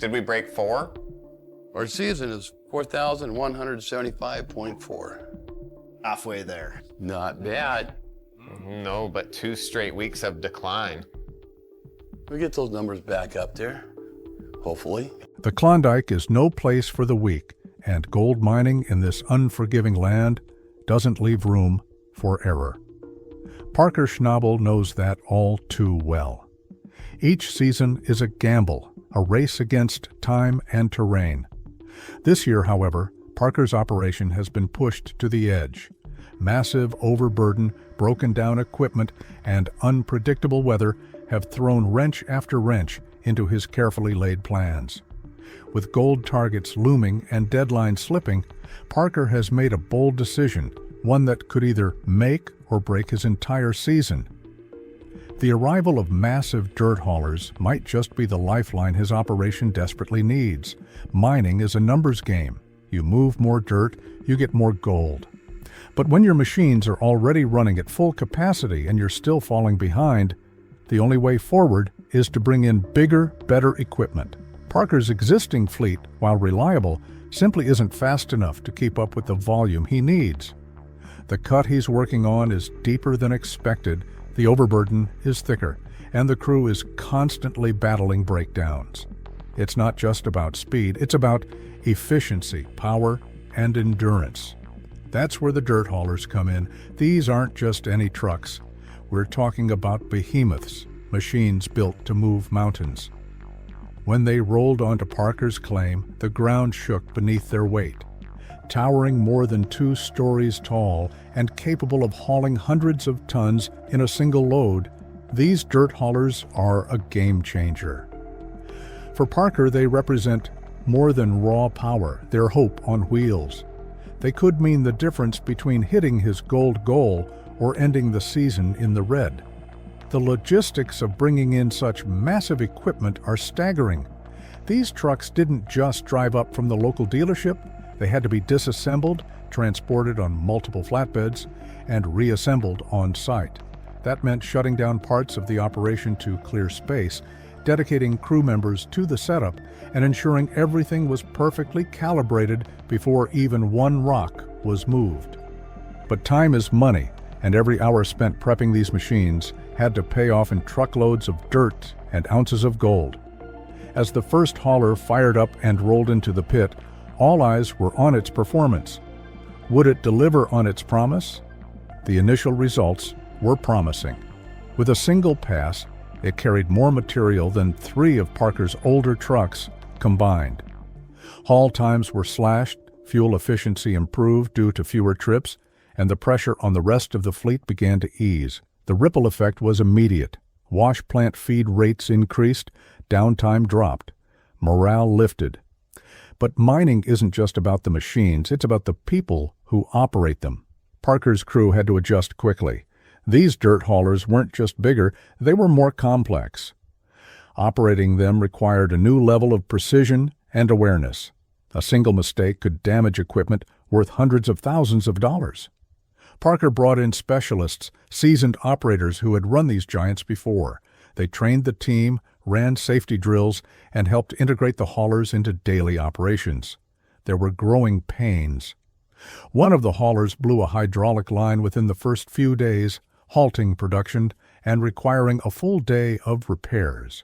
Did we break 4? Our season is 4,175.4. Halfway there. Not bad. No, but 2 straight weeks of decline. We get those numbers back up there, hopefully. The Klondike is no place for the weak, and gold mining in this unforgiving land doesn't leave room for error. Parker Schnabel knows that all too well. Each season is a gamble, a race against time and terrain. This year, however, Parker's operation has been pushed to the edge. Massive overburden, broken down equipment, and unpredictable weather have thrown wrench after wrench into his carefully laid plans. With gold targets looming and deadlines slipping, Parker has made a bold decision, one that could either make or break his entire season. The arrival of massive dirt haulers might just be the lifeline his operation desperately needs. Mining is a numbers game. You move more dirt, you get more gold. But when your machines are already running at full capacity and you're still falling behind, the only way forward is to bring in bigger, better equipment. Parker's existing fleet, while reliable, simply isn't fast enough to keep up with the volume he needs. The cut he's working on is deeper than expected, the overburden is thicker, and the crew is constantly battling breakdowns. It's not just about speed, it's about efficiency, power, and endurance. That's where the dirt haulers come in. These aren't just any trucks. We're talking about behemoths, machines built to move mountains. When they rolled onto Parker's claim, the ground shook beneath their weight. Towering more than 2 stories tall and capable of hauling hundreds of tons in a single load, these dirt haulers are a game changer. For Parker, they represent more than raw power, their hope on wheels. They could mean the difference between hitting his gold goal or ending the season in the red. The logistics of bringing in such massive equipment are staggering. These trucks didn't just drive up from the local dealership. They had to be disassembled, transported on multiple flatbeds, and reassembled on site. That meant shutting down parts of the operation to clear space, dedicating crew members to the setup, and ensuring everything was perfectly calibrated before even one rock was moved. But time is money, and every hour spent prepping these machines had to pay off in truckloads of dirt and ounces of gold. As the first hauler fired up and rolled into the pit, all eyes were on its performance. Would it deliver on its promise? The initial results were promising. With a single pass, it carried more material than 3 of Parker's older trucks combined. Haul times were slashed, fuel efficiency improved due to fewer trips, and the pressure on the rest of the fleet began to ease. The ripple effect was immediate. Wash plant feed rates increased, downtime dropped, morale lifted. But mining isn't just about the machines, it's about the people who operate them. Parker's crew had to adjust quickly. These dirt haulers weren't just bigger, they were more complex. Operating them required a new level of precision and awareness. A single mistake could damage equipment worth hundreds of thousands of dollars. Parker brought in specialists, seasoned operators who had run these giants before. They trained the team, ran safety drills, and helped integrate the haulers into daily operations. There were growing pains. One of the haulers blew a hydraulic line within the first few days, halting production and requiring a full day of repairs.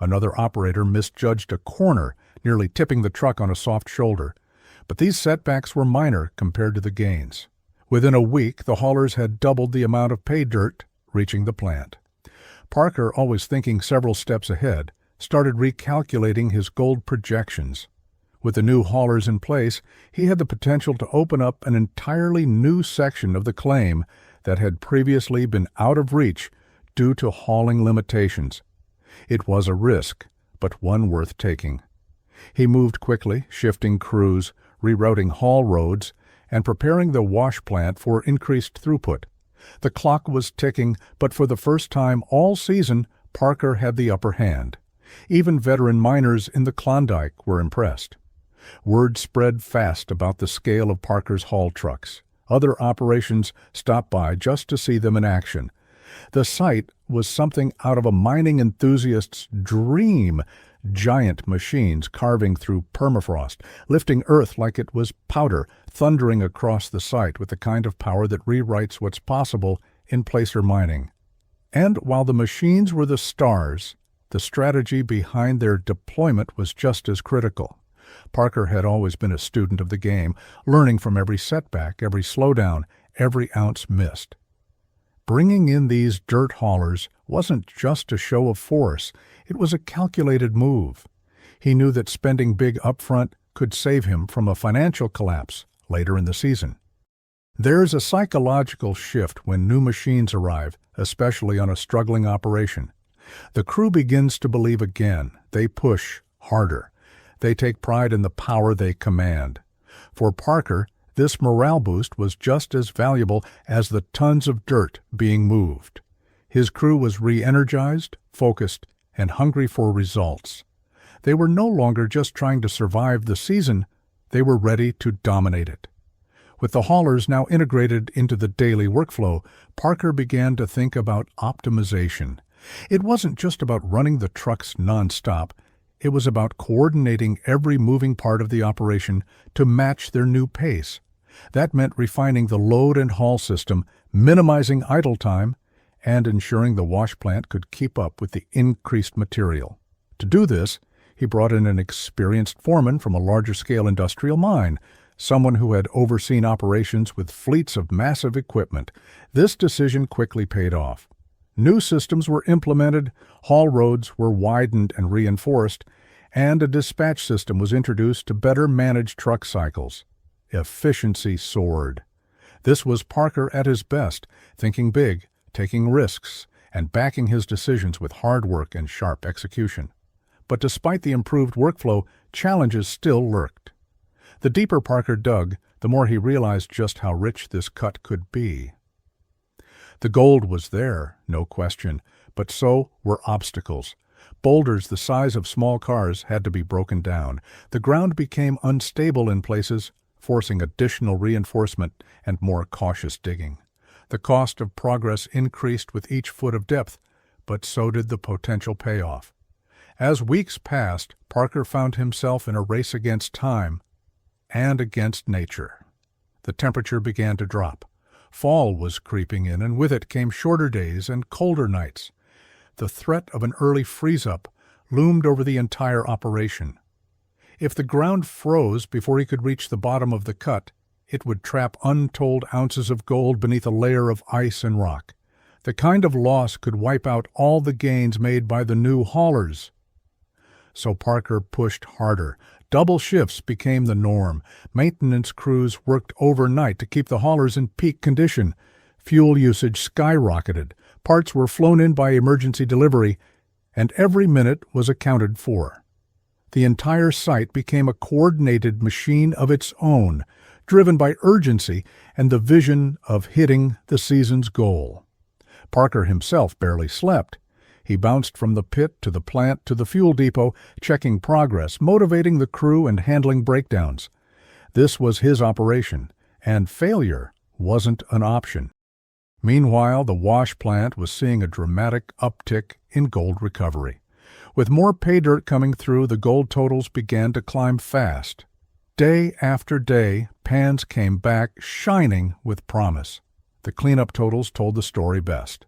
Another operator misjudged a corner, nearly tipping the truck on a soft shoulder. But these setbacks were minor compared to the gains. Within a week, the haulers had doubled the amount of pay dirt reaching the plant. Parker, always thinking several steps ahead, started recalculating his gold projections. With the new haulers in place, he had the potential to open up an entirely new section of the claim that had previously been out of reach due to hauling limitations. It was a risk, but one worth taking. He moved quickly, shifting crews, rerouting haul roads, and preparing the wash plant for increased throughput. The clock was ticking, but for the first time all season, Parker had the upper hand. Even veteran miners in the Klondike were impressed. Word spread fast about the scale of Parker's haul trucks. Other operations stopped by just to see them in action. The sight was something out of a mining enthusiast's dream, giant machines carving through permafrost, lifting earth like it was powder, thundering across the site with the kind of power that rewrites what's possible in placer mining. And while the machines were the stars, the strategy behind their deployment was just as critical. Parker had always been a student of the game, learning from every setback, every slowdown, every ounce missed. Bringing in these dirt haulers wasn't just a show of force, it was a calculated move. He knew that spending big upfront could save him from a financial collapse later in the season. There's a psychological shift when new machines arrive, especially on a struggling operation. The crew begins to believe again. They push harder. They take pride in the power they command. For Parker, this morale boost was just as valuable as the tons of dirt being moved. His crew was re-energized, focused, and hungry for results. They were no longer just trying to survive the season, they were ready to dominate it. With the haulers now integrated into the daily workflow, Parker began to think about optimization. It wasn't just about running the trucks nonstop, it was about coordinating every moving part of the operation to match their new pace. That meant refining the load and haul system, minimizing idle time, and ensuring the wash plant could keep up with the increased material. To do this, he brought in an experienced foreman from a larger-scale industrial mine, someone who had overseen operations with fleets of massive equipment. This decision quickly paid off. New systems were implemented, haul roads were widened and reinforced, and a dispatch system was introduced to better manage truck cycles. Efficiency soared. This was Parker at his best, thinking big, taking risks, and backing his decisions with hard work and sharp execution. But despite the improved workflow, challenges still lurked. The deeper Parker dug, the more he realized just how rich this cut could be. The gold was there, no question, but so were obstacles. Boulders the size of small cars had to be broken down. The ground became unstable in places, forcing additional reinforcement and more cautious digging. The cost of progress increased with each foot of depth, but so did the potential payoff. As weeks passed, Parker found himself in a race against time and against nature. The temperature began to drop. Fall was creeping in, and with it came shorter days and colder nights. The threat of an early freeze-up loomed over the entire operation. If the ground froze before he could reach the bottom of the cut, it would trap untold ounces of gold beneath a layer of ice and rock. The kind of loss could wipe out all the gains made by the new haulers. So Parker pushed harder. Double shifts became the norm. Maintenance crews worked overnight to keep the haulers in peak condition. Fuel usage skyrocketed. Parts were flown in by emergency delivery, and every minute was accounted for. The entire site became a coordinated machine of its own, driven by urgency and the vision of hitting the season's goal. Parker himself barely slept. He bounced from the pit to the plant to the fuel depot, checking progress, motivating the crew, and handling breakdowns. This was his operation, and failure wasn't an option. Meanwhile, the wash plant was seeing a dramatic uptick in gold recovery. With more pay dirt coming through, the gold totals began to climb fast. Day after day, pans came back shining with promise. The cleanup totals told the story best.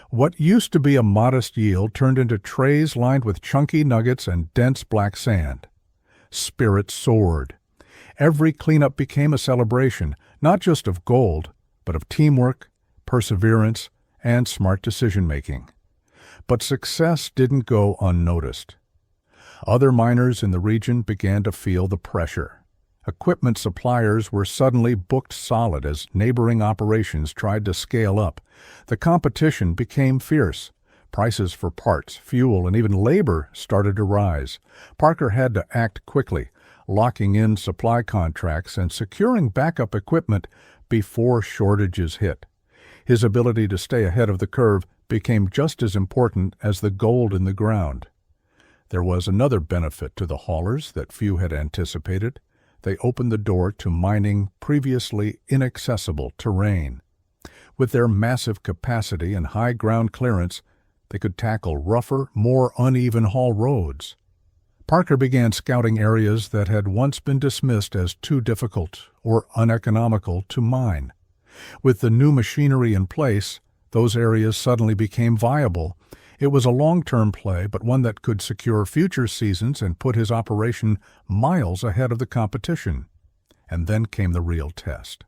What used to be a modest yield turned into trays lined with chunky nuggets and dense black sand. Spirits soared. Every cleanup became a celebration, not just of gold, but of teamwork, perseverance, and smart decision-making. But success didn't go unnoticed. Other miners in the region began to feel the pressure. Equipment suppliers were suddenly booked solid as neighboring operations tried to scale up. The competition became fierce. Prices for parts, fuel, and even labor started to rise. Parker had to act quickly, locking in supply contracts and securing backup equipment before shortages hit. His ability to stay ahead of the curve became just as important as the gold in the ground. There was another benefit to the haulers that few had anticipated. They opened the door to mining previously inaccessible terrain. With their massive capacity and high ground clearance, they could tackle rougher, more uneven haul roads. Parker began scouting areas that had once been dismissed as too difficult or uneconomical to mine. With the new machinery in place, those areas suddenly became viable. It was a long-term play, but one that could secure future seasons and put his operation miles ahead of the competition. And then came the real test.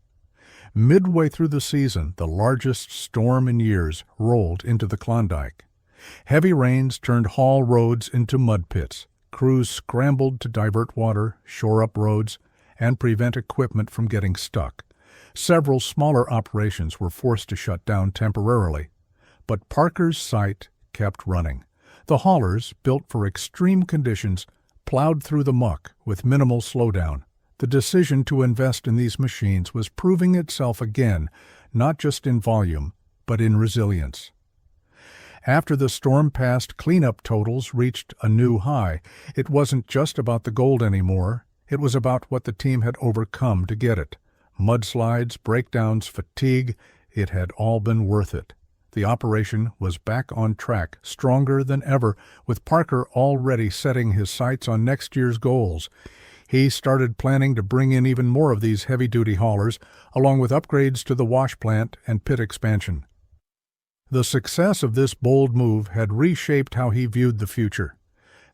Midway through the season, the largest storm in years rolled into the Klondike. Heavy rains turned haul roads into mud pits. Crews scrambled to divert water, shore up roads, and prevent equipment from getting stuck. Several smaller operations were forced to shut down temporarily. But Parker's site kept running. The haulers, built for extreme conditions, plowed through the muck with minimal slowdown. The decision to invest in these machines was proving itself again, not just in volume, but in resilience. After the storm passed, cleanup totals reached a new high. It wasn't just about the gold anymore. It was about what the team had overcome to get it. Mudslides, breakdowns, fatigue, it had all been worth it. The operation was back on track, stronger than ever, with Parker already setting his sights on next year's goals. He started planning to bring in even more of these heavy-duty haulers, along with upgrades to the wash plant and pit expansion. The success of this bold move had reshaped how he viewed the future.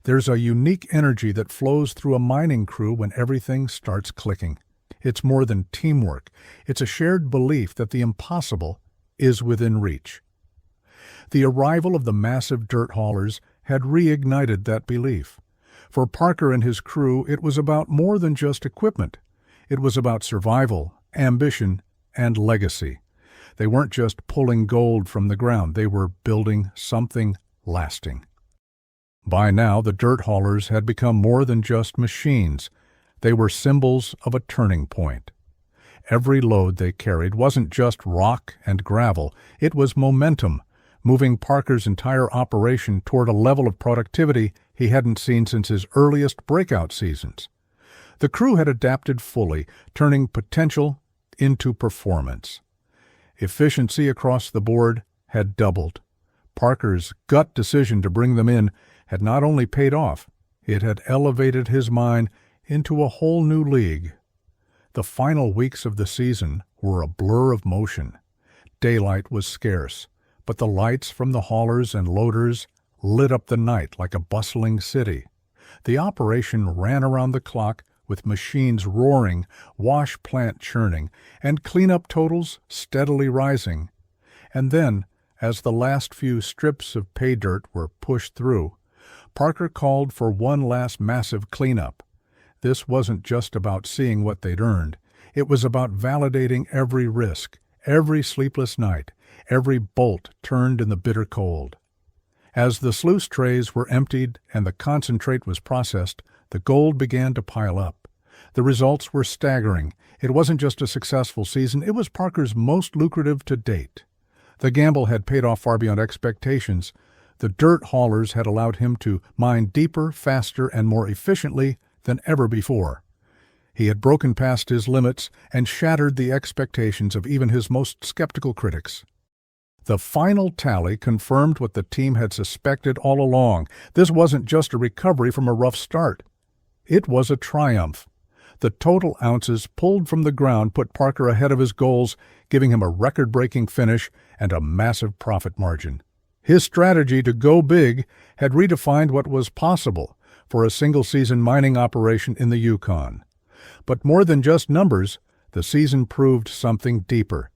There's a unique energy that flows through a mining crew when everything starts clicking. It's more than teamwork. It's a shared belief that the impossible is within reach. The arrival of the massive dirt haulers had reignited that belief. For Parker and his crew, it was about more than just equipment. It was about survival, ambition, and legacy. They weren't just pulling gold from the ground. They were building something lasting. By now, the dirt haulers had become more than just machines. They were symbols of a turning point. Every load they carried wasn't just rock and gravel. It was momentum, moving Parker's entire operation toward a level of productivity he hadn't seen since his earliest breakout seasons. The crew had adapted fully, turning potential into performance. Efficiency across the board had doubled. Parker's gut decision to bring them in had not only paid off, it had elevated his mine into a whole new league. The final weeks of the season were a blur of motion. Daylight was scarce, but the lights from the haulers and loaders lit up the night like a bustling city. The operation ran around the clock with machines roaring, wash plant churning, and cleanup totals steadily rising. And then, as the last few strips of pay dirt were pushed through, Parker called for one last massive cleanup. This wasn't just about seeing what they'd earned. It was about validating every risk, every sleepless night, every bolt turned in the bitter cold. As the sluice trays were emptied and the concentrate was processed, the gold began to pile up. The results were staggering. It wasn't just a successful season, it was Parker's most lucrative to date. The gamble had paid off far beyond expectations. The dirt haulers had allowed him to mine deeper, faster, and more efficiently than ever before. He had broken past his limits and shattered the expectations of even his most skeptical critics. The final tally confirmed what the team had suspected all along. This wasn't just a recovery from a rough start. It was a triumph. The total ounces pulled from the ground put Parker ahead of his goals, giving him a record-breaking finish and a massive profit margin. His strategy to go big had redefined what was possible for a single-season mining operation in the Yukon. But more than just numbers, the season proved something deeper.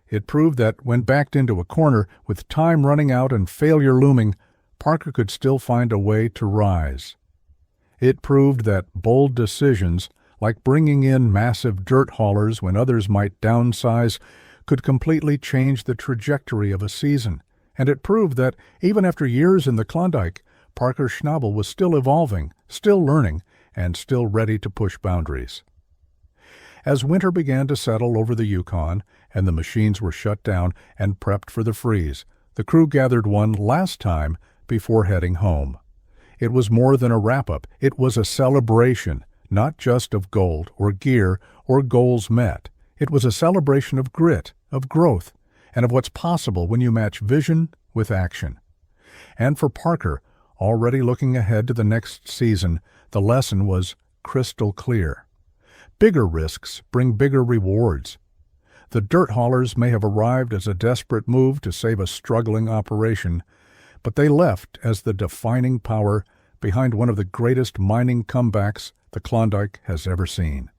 It proved that when backed into a corner, with time running out and failure looming, Parker could still find a way to rise. It proved that bold decisions, like bringing in massive dirt haulers when others might downsize, could completely change the trajectory of a season. And it proved that, even after years in the Klondike, Parker Schnabel was still evolving, still learning, and still ready to push boundaries. As winter began to settle over the Yukon, and the machines were shut down and prepped for the freeze, the crew gathered one last time before heading home. It was more than a wrap-up. It was a celebration, not just of gold or gear or goals met. It was a celebration of grit, of growth, and of what's possible when you match vision with action. And for Parker, already looking ahead to the next season, The lesson was crystal clear. Bigger risks bring bigger rewards. The dirt haulers may have arrived as a desperate move to save a struggling operation, but they left as the defining power behind one of the greatest mining comebacks the Klondike has ever seen.